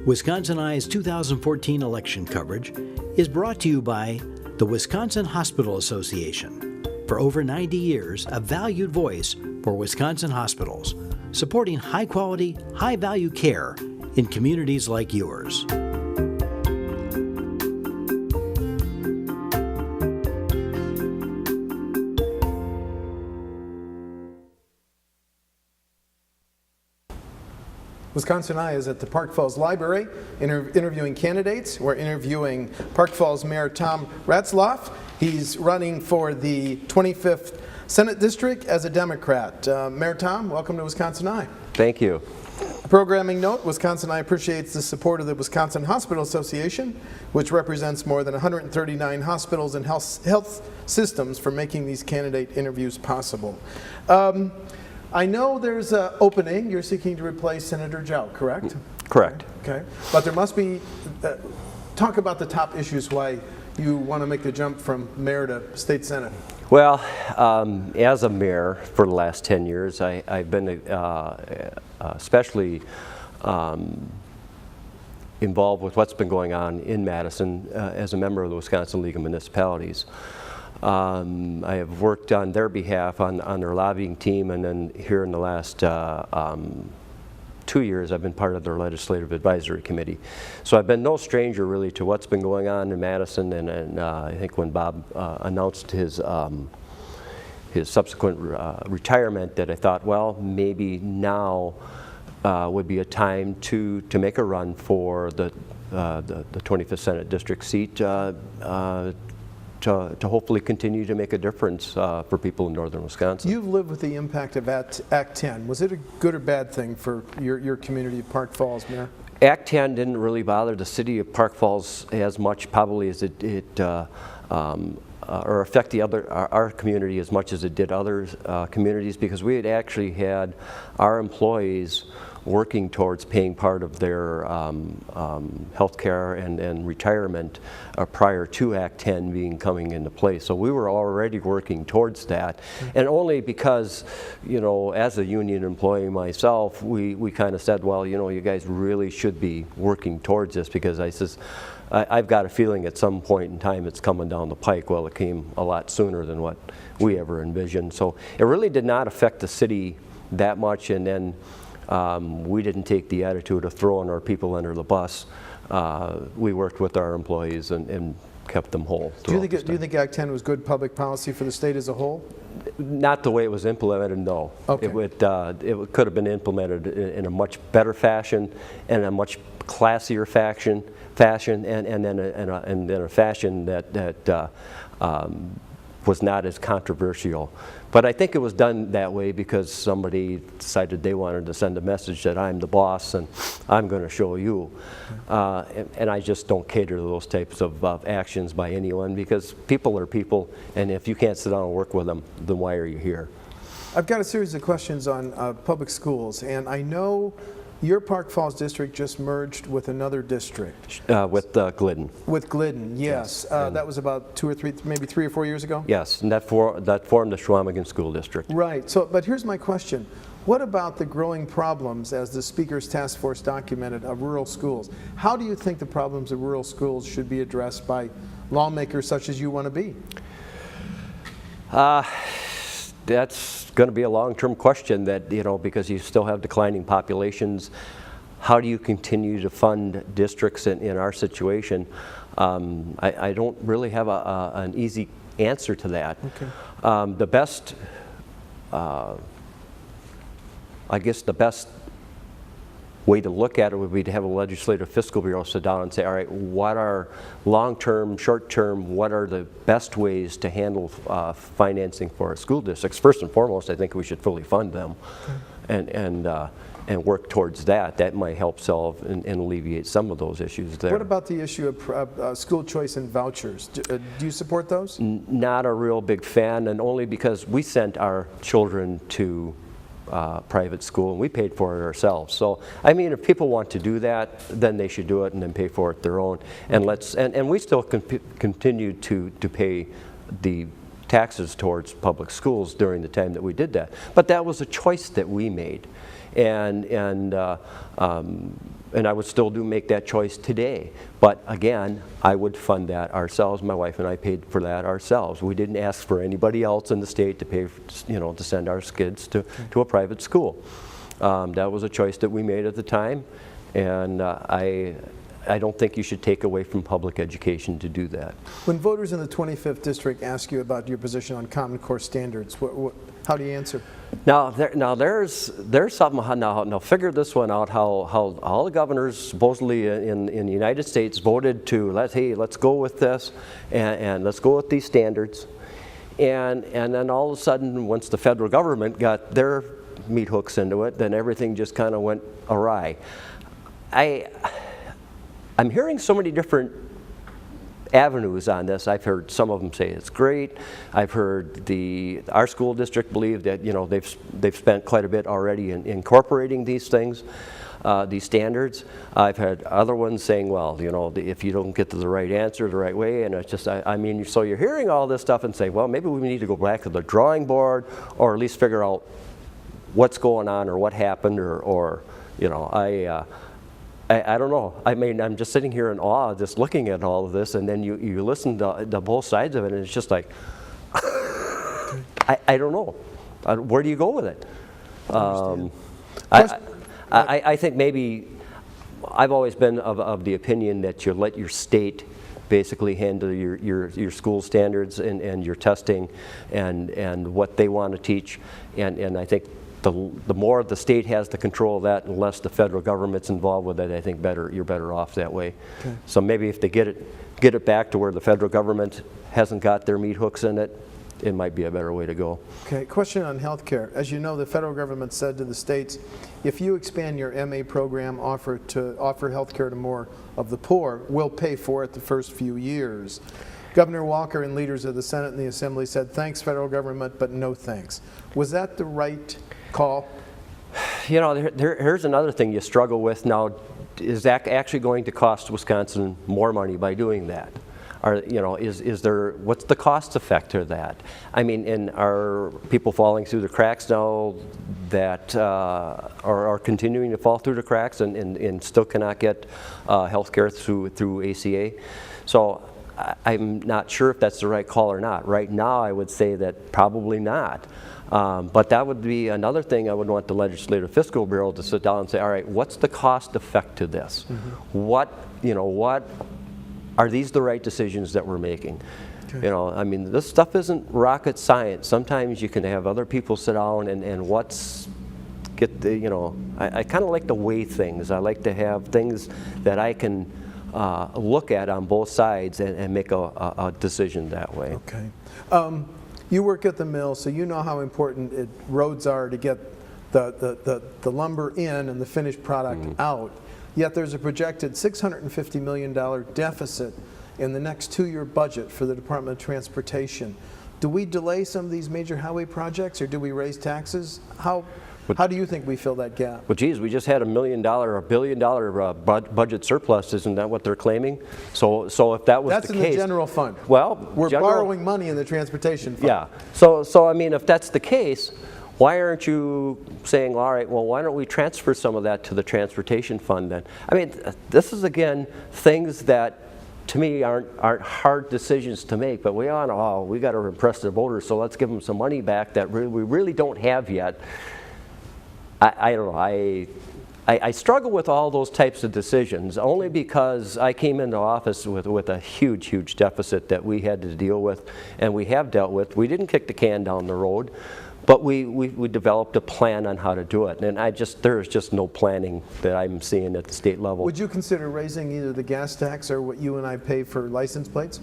Wisconsin Eye's 2014 election coverage is brought to you by the Wisconsin Hospital Association. For over 90 years, a valued voice for Wisconsin hospitals, supporting high-quality, high-value care in communities like yours. Wisconsin Eye is at the Park Falls Library interviewing candidates. We're interviewing Park Falls Mayor Tom Ratzlaff. He's running for the 25th Senate District as a Democrat. Mayor Tom, welcome to Wisconsin Eye. Thank you. A programming note, Wisconsin Eye appreciates the support of the Wisconsin Hospital Association, which represents more than 139 hospitals and health systems, for making these candidate interviews possible. I know there's an opening. You're seeking to replace Senator Joe, correct? Correct. Okay. But there must be, talk about the top issues why you want to make the jump from mayor to state senate. Well, as a mayor for the last 10 years, I've been especially involved with what's been going on in Madison as a member of the Wisconsin League of Municipalities. I have worked on their behalf on their lobbying team, and then here in the last 2 years I've been part of their legislative advisory committee. So I've been no stranger really to what's been going on in Madison, and I think when Bob announced his subsequent retirement, that I thought, well, maybe now would be a time to make a run for the 25th Senate District seat, to hopefully continue to make a difference for people in northern Wisconsin. You've lived with the impact of Act 10. Was it a good or bad thing for your community of Park Falls, Mayor? Act 10 didn't really bother the city of Park Falls as much probably as it or affect our community as much as it did other communities, because we had actually had our employees working towards paying part of their health care and retirement prior to Act 10 coming into place. So we were already working towards that. And only because, you know, as a union employee myself, we kind of said, well, you know, you guys really should be working towards this, because I've got a feeling at some point in time it's coming down the pike. Well, it came a lot sooner than what we ever envisioned. So it really did not affect the city that much, and then we didn't take the attitude of throwing our people under the bus. We worked with our employees and kept them whole. Do you think Act 10 was good public policy for the state as a whole? Not the way it was implemented, no. Okay. It could have been implemented in a much better fashion and a much classier fashion, and then a fashion that was not as controversial. But I think it was done that way because somebody decided they wanted to send a message that I'm the boss and I'm going to show you. And I just don't cater to those types of actions by anyone, because people are people, and if you can't sit down and work with them, then why are you here? I've got a series of questions on public schools, and I know your Park Falls district just merged with another district. With Glidden. With Glidden, yes. That was about 2 or 3, maybe 3 or 4 years ago? Yes, and that formed the Schwamigan School District. Right. So, but here's my question. What about the growing problems, as the Speaker's Task Force documented, of rural schools? How do you think the problems of rural schools should be addressed by lawmakers such as you want to be? That's going to be a long-term question, that, you know, because you still have declining populations. How do you continue to fund districts in our situation? I don't really have an easy answer to that. Okay. The best, I guess the best way to look at it would be to have a legislative fiscal bureau sit down and say, all right, what are long-term, short-term, what are the best ways to handle financing for our school districts? First and foremost, I think we should fully fund them. Okay. And work towards that. That might help solve and alleviate some of those issues there. What about the issue of school choice and vouchers? Do you support those? Not a real big fan, and only because we sent our children to private school and we paid for it ourselves. So I mean, if people want to do that, then they should do it and then pay for it their own. And we still continue to pay the taxes towards public schools during the time that we did that. But that was a choice that we made, and I would still make that choice today. But again, I would fund that ourselves. My wife and I paid for that ourselves. We didn't ask for anybody else in the state to pay, to send our kids to a private school. That was a choice that we made at the time, and I don't think you should take away from public education to do that. When voters in the 25th district ask you about your position on Common Core standards, how do you answer? Now there's something. Now figure this one out. How all the governors supposedly in the United States voted to let's go with this and let's go with these standards, and then all of a sudden, once the federal government got their meat hooks into it, then everything just kind of went awry. I'm hearing so many different avenues on this. I've heard some of them say it's great. I've heard our school district believe that they've spent quite a bit already in incorporating these things, these standards. I've had other ones saying, well, if you don't get to the right answer the right way, and it's just, so you're hearing all this stuff and saying, well, maybe we need to go back to the drawing board, or at least figure out what's going on or what happened, or I don't know. I'm just sitting here in awe, just looking at all of this, and then you listen to both sides of it, and it's just like, I don't know. Where do you go with it? I think maybe I've always been of the opinion that you let your state basically handle your school standards and your testing and what they want to teach, and I think the more the state has the control of that, and less the federal government's involved with it, I think you're better off that way. Okay. So maybe if they get it back to where the federal government hasn't got their meat hooks in it, it might be a better way to go. Okay, question on health care. As you know, the federal government said to the states, if you expand your MA program, offer health care to more of the poor, we'll pay for it the first few years. Governor Walker and leaders of the Senate and the Assembly said, thanks, federal government, but no thanks. Was that the right call? Here's another thing you struggle with now. Is that actually going to cost Wisconsin more money by doing that? What's the cost effect to that? And are people falling through the cracks now that are continuing to fall through the cracks and still cannot get health care through ACA? So I'm not sure if that's the right call or not. Right now, I would say that probably not. But that would be another thing I would want the Legislative Fiscal Bureau to sit down and say, all right, what's the cost effect to this? Mm-hmm. What are these the right decisions that we're making? Okay. This stuff isn't rocket science. Sometimes you can have other people sit down and I kind of like to weigh things. I like to have things that I can look at on both sides and make a decision that way. Okay. You work at the mill, so you know how important roads are to get the lumber in and the finished product out. Yet there's a projected $650 million deficit in the next 2-year budget for the Department of Transportation. Do we delay some of these major highway projects, or do we raise taxes? How do you think we fill that gap? Well, geez, we just had $1 billion budget surplus. Isn't that what they're claiming? So if that was that's the case, case, the general fund. Well, we're borrowing money in the transportation fund. Yeah. So if that's the case, why aren't you saying, all right, well, why don't we transfer some of that to the transportation fund then? This is again things that to me aren't hard decisions to make, but we got to impress the voters, so let's give them some money back that we really don't have yet. I don't know. I struggle with all those types of decisions only because I came into office with a huge deficit that we had to deal with, and we have dealt with. We didn't kick the can down the road, but we developed a plan on how to do it, and there's just no planning that I'm seeing at the state level. Would you consider raising either the gas tax or what you and I pay for license plates?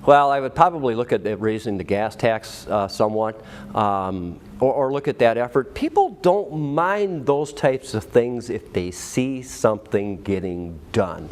Well, I would probably look at raising the gas tax somewhat, or look at that effort. People don't mind those types of things if they see something getting done.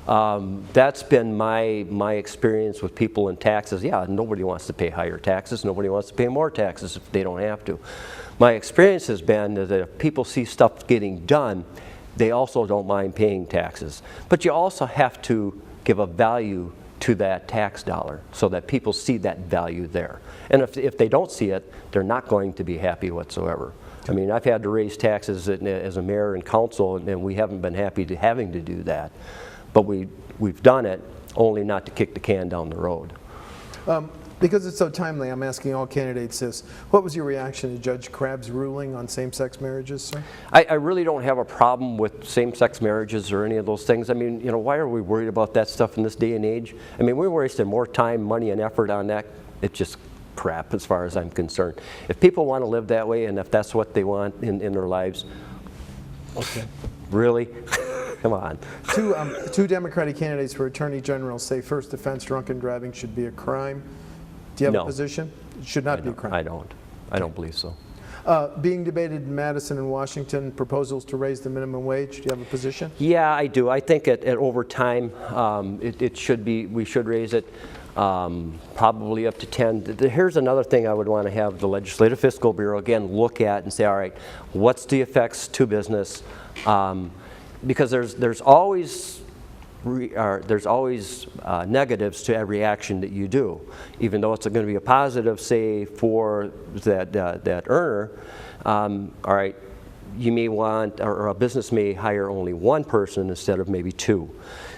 That's been my experience with people in taxes. Yeah, nobody wants to pay higher taxes. Nobody wants to pay more taxes if they don't have to. My experience has been that if people see stuff getting done, they also don't mind paying taxes. But you also have to give a value to that tax dollar so that people see that value there. And if they don't see it, they're not going to be happy whatsoever. I mean, I've had to raise taxes as a mayor and council, and we haven't been happy to having to do that. But we've done it, only not to kick the can down the road. Because it's so timely, I'm asking all candidates this. What was your reaction to Judge Crabb's ruling on same-sex marriages, sir? I really don't have a problem with same-sex marriages or any of those things. I mean, you know, why are we worried about that stuff in this day and age? I mean, we're wasting more time, money, and effort on that. It's just crap as far as I'm concerned. If people want to live that way and if that's what they want in their lives, okay. Really? Come on. Two Democratic candidates for Attorney General say first offense drunken driving should be a crime. Do you have a position? It should not be a crime. I don't believe so. Being debated in Madison and Washington, proposals to raise the minimum wage. Do you have a position? Yeah, I do. I think over time, it should be. We should raise it probably up to 10. Here's another thing I would want to have the Legislative Fiscal Bureau again look at and say, all right, what's the effects to business? Because there's always negatives to every action that you do, even though it's going to be a positive, say, for that earner. All right, you may want, or a business may hire only one person instead of maybe two.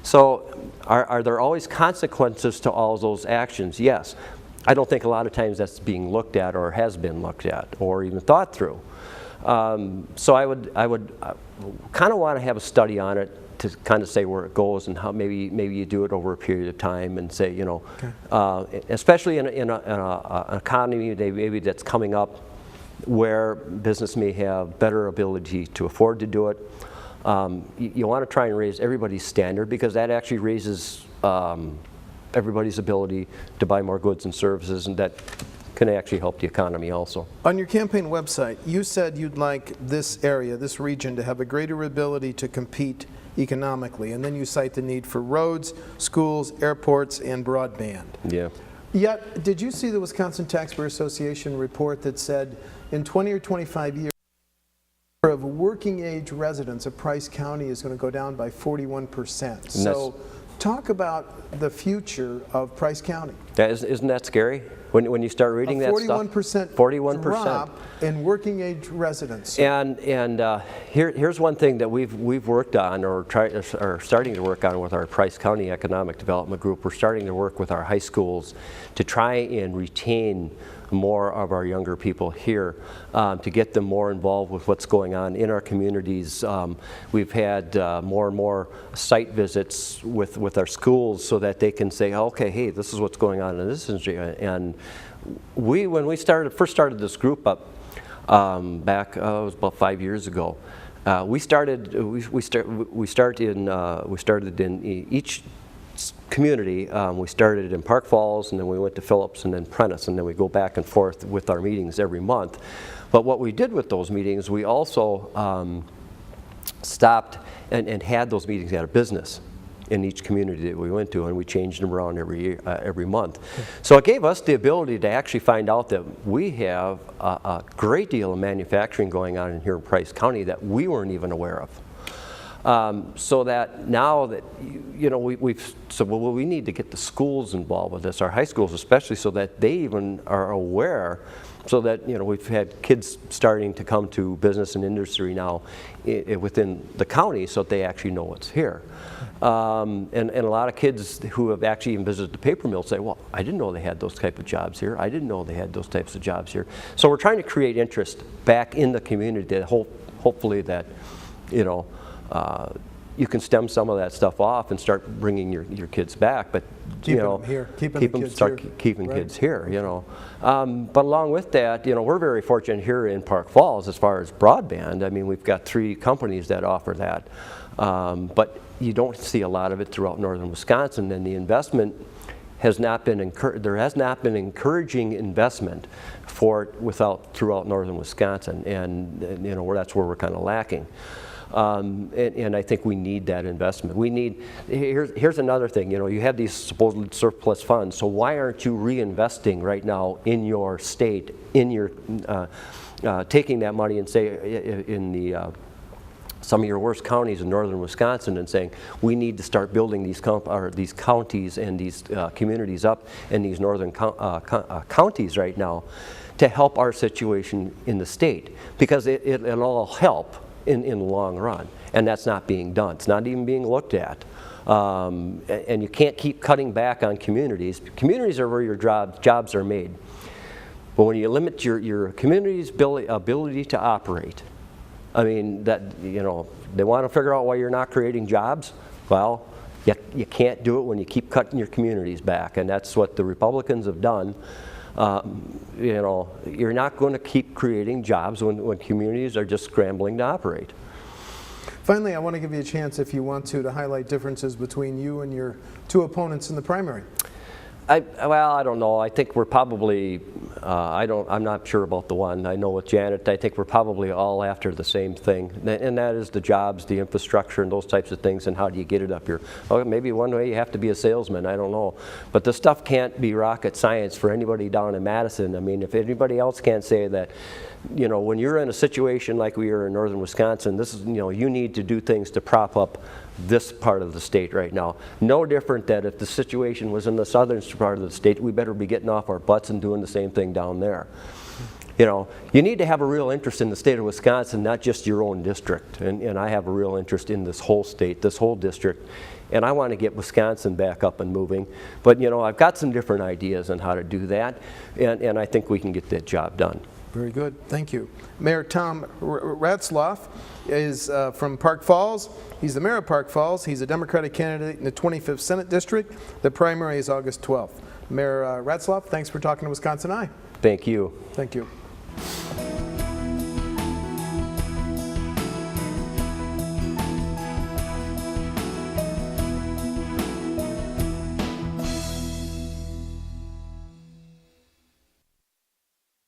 So are there always consequences to all those actions? Yes. I don't think a lot of times that's being looked at or has been looked at or even thought through. So I would kind of want to have a study on it to kind of say where it goes and how maybe you do it over a period of time and say, you know, okay. Especially in an economy maybe that's coming up where business may have better ability to afford to do it. You want to try and raise everybody's standard because that actually raises everybody's ability to buy more goods and services, and that can actually help the economy also. On your campaign website, you said you'd like this area, this region, to have a greater ability to compete economically, and then you cite the need for roads, schools, airports, and broadband. Yeah. Yet, did you see the Wisconsin Taxpayer Association report that said in 20 or 25 years, the number of working age residents of Price County is going to go down by 41%. So talk about the future of Price County. Isn't that scary? When you start reading that stuff, 41% drop in working age residents. And here's one thing that we've worked on or starting to work on with our Price County Economic Development Group. We're starting to work with our high schools to try and retain more of our younger people here, to get them more involved with what's going on in our communities. We've had more and more site visits with our schools so that they can say, okay, hey, this is what's going on in this industry. And when we first started this group up back, it was about 5 years ago, we started in each community. We started in Park Falls, and then we went to Phillips, and then Prentice, and then we go back and forth with our meetings every month. But what we did with those meetings, we also stopped and had those meetings at a business in each community that we went to, and we changed them around every month. So it gave us the ability to actually find out that we have a great deal of manufacturing going on in here in Price County that we weren't even aware of. So that now that, you know, we've said, well, we need to get the schools involved with this, our high schools especially, so that they even are aware, so that, you know, we've had kids starting to come to business and industry now within the county so that they actually know what's here. And a lot of kids who have actually even visited the paper mill say, well, I didn't know they had those type of jobs here. I didn't know they had those types of jobs here. So we're trying to create interest back in the community that hopefully that, you know, you can stem some of that stuff off and start bringing your kids back, but keeping you know, them here, keeping kids here, you know. But along with that, you know, we're very fortunate here in Park Falls as far as broadband. I mean, we've got 3 companies that offer that, but you don't see a lot of it throughout northern Wisconsin, and the investment has not been there has not been encouraging investment for it throughout northern Wisconsin, and you know, that's where we're kind of lacking. And I think we need that investment. We need, here's another thing, you know, you have these supposedly surplus funds, so why aren't you reinvesting right now in your state, in your, taking that money and say in the some of your worst counties in northern Wisconsin and saying, we need to start building these counties and these communities up in these northern counties right now to help our situation in the state, because it'll all help in the long run, and that's not being done. It's not even being looked at. And you can't keep cutting back on communities. Communities are where your jobs are made. But when you limit your community's ability to operate, I mean, that, you know, they want to figure out why you're not creating jobs. Well, you can't do it when you keep cutting your communities back, and that's what the Republicans have done. You know, you're not going to keep creating jobs when communities are just scrambling to operate. Finally, I want to give you a chance, if you want to highlight differences between you and your two opponents in the primary. Well, I don't know. I think we're probably, I'm not sure about the one. I know with Janet, I think we're probably all after the same thing, and that is the jobs, the infrastructure, and those types of things, and how do you get it up here. Well, maybe one way you have to be a salesman, I don't know. But the stuff can't be rocket science for anybody down in Madison. I mean, if anybody else can't say that, you know, when you're in a situation like we are in northern Wisconsin, this is, you know, you need to do things to prop up this part of the state right now. No different that if the situation was in the southern part of the state, we better be getting off our butts and doing the same thing down there. You know, you need to have a real interest in the state of Wisconsin, not just your own district. And I have a real interest in this whole state, this whole district. And I want to get Wisconsin back up and moving. But, you know, I've got some different ideas on how to do that. And I think we can get that job done. Very good. Thank you. Mayor Tom Ratzlaff is from Park Falls. He's the mayor of Park Falls. He's a Democratic candidate in the 25th Senate District. The primary is August 12th. Mayor Ratzlaff, thanks for talking to Wisconsin Eye. Thank you. Thank you.